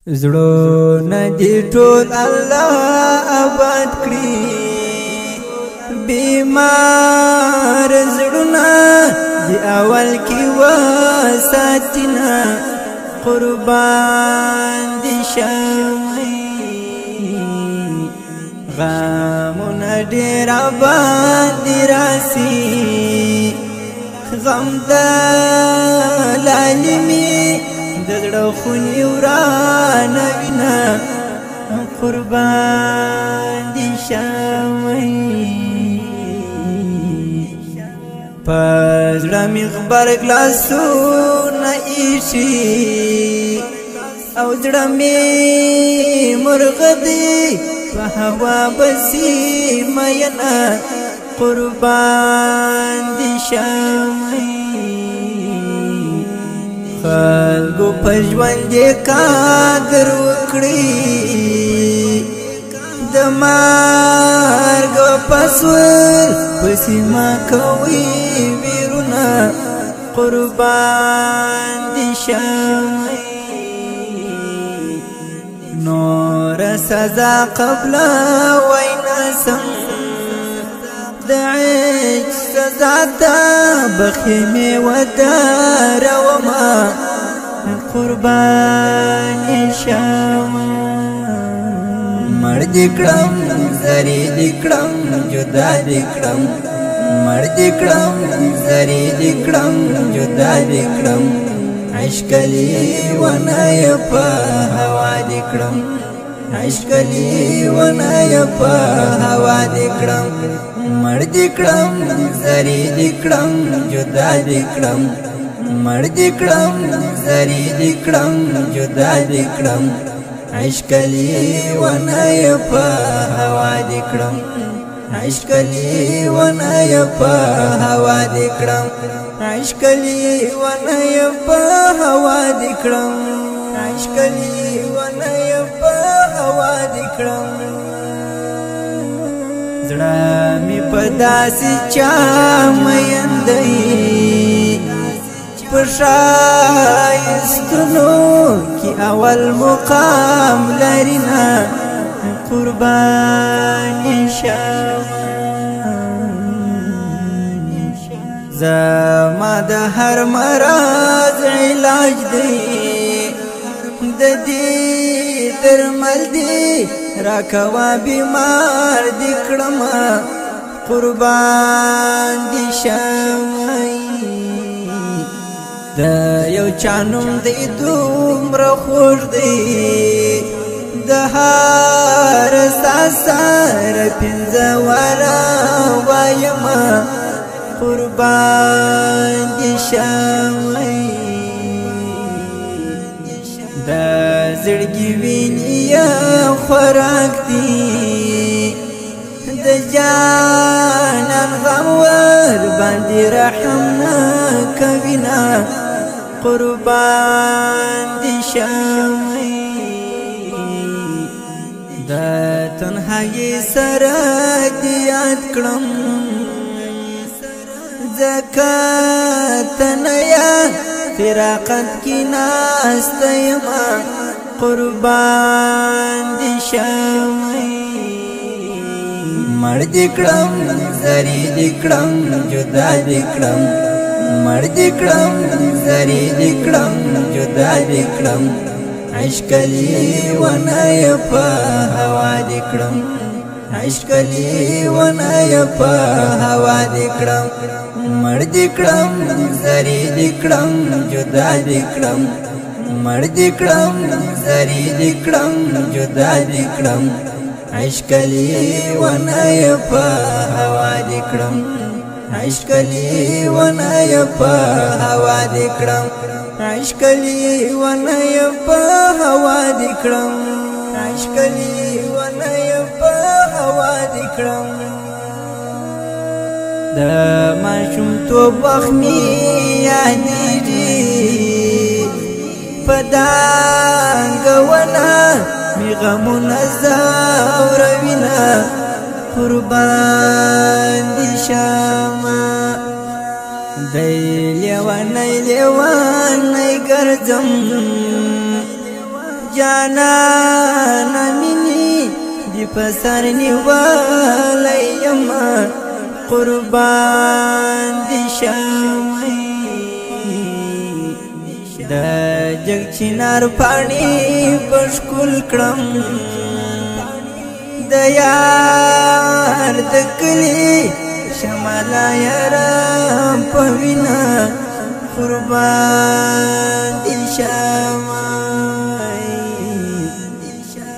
زړونه دې ټول الله آباد کړي بیمار زړونه دې اول کې وساتینا قربان دې شوي غمونه ډېر باندې راسي غم د لالمي دزړه خونی ورانه وینا قربان دي شوي پزړه می خبر ګلاسونه ایشي او زړه می مرغ دی په هوا بسي مینا قربان دي شوي خلقو پژوند دې قادر وکړي د مرګ پسول پسې ما کوي ویرونه قربان دي شوي نور سزا قبل وینا سم دعيك سزاتا بخيمي ودار وما قربان شاما مرد کرم زرید کرم جدا دکرم مرد کرم زرید کرم جدا دکرم عشقلی ونای پا هوا دکرم عشقلی ونای پا هوا دکرم مرد کرم زرید کرم جدا دکرم مرد کرم زرید کرم جدا دکرم عشقلی ونای پا هوا دکرم عشقلی ونای پا هوا دکرم عشقلی ونای پا هوا دکرم عشقلی ونای پا هوا دکرم زړه می پداسي چا مېندای پښایستنو کی اول مقام لرینا قربان شوم زما د هر مرض علاج دی د دې درمل دی راکوا بیمار دی کړم قربان دی شوی د یو چانم دی دومره خوږ دی د هر ساسر پنځه واره وایم قربان دی شوی د زړګي ویني خوراک دی د جانان غم ور باندې رحم نه کوینا قربان دي شوي د تنهایی سره دې یاد کړم زکات نه یا فراقت کی ناست یما قربان دي شوي مرد کرم زرید کرم جدا دکرم مرد کرم زرید کرم جدا دکرم عشقلی ونای پا هوا دکرم عشقلی ونای پا هوا دکرم مرد کرم زرید کرم جدا دکرم مرد کرم زرید کرم جدا دکرم عشقلی ونای پا هوا دکرم عشقلی ونای پا هوا دکرم عشقلی ونای پا هوا دکرم عشقلی ونای پا هوا دکرم د ماشوم تو بخمی یادیږي پدانګونا می غمونه زاوروینا قربان دي شاما دی لیوانی ګرځم جانان مینی دی پسر نیوالی یما قربان دی شوی دا جگ چنار پانی بشکل کرم دا یار دکلی شمالا یارم پوینا قربان دی شوی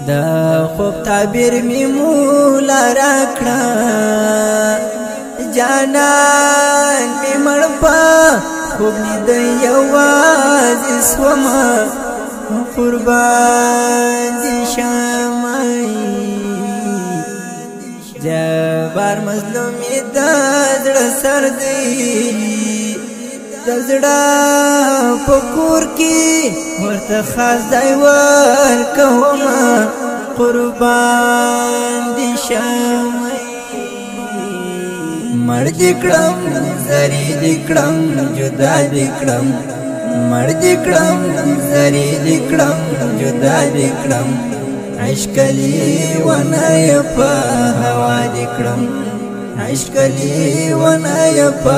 دا خوب تعبیر می مولا راکڑا جانان می مڑپا خوب نید یوازی سوما قربان دی شامائی جبار مظلومی دا زڑا سردی دا زڑا پکور کی ورطا خاص دائیوار کهوما قربان دی شامائی مر دکڑم زری دکڑم جدا دکڑم مر دکڑم زری دکڑم جدا دکڑم عشقلی ونای پا هوا دکڑم عشقلی ونای پا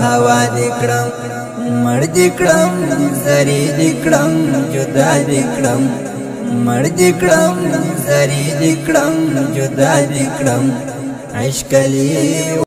هوا دکڑم مر دکڑم زری دکڑم جدا دکڑم مر دکڑم زری دکڑم جدا دکڑم عشقلی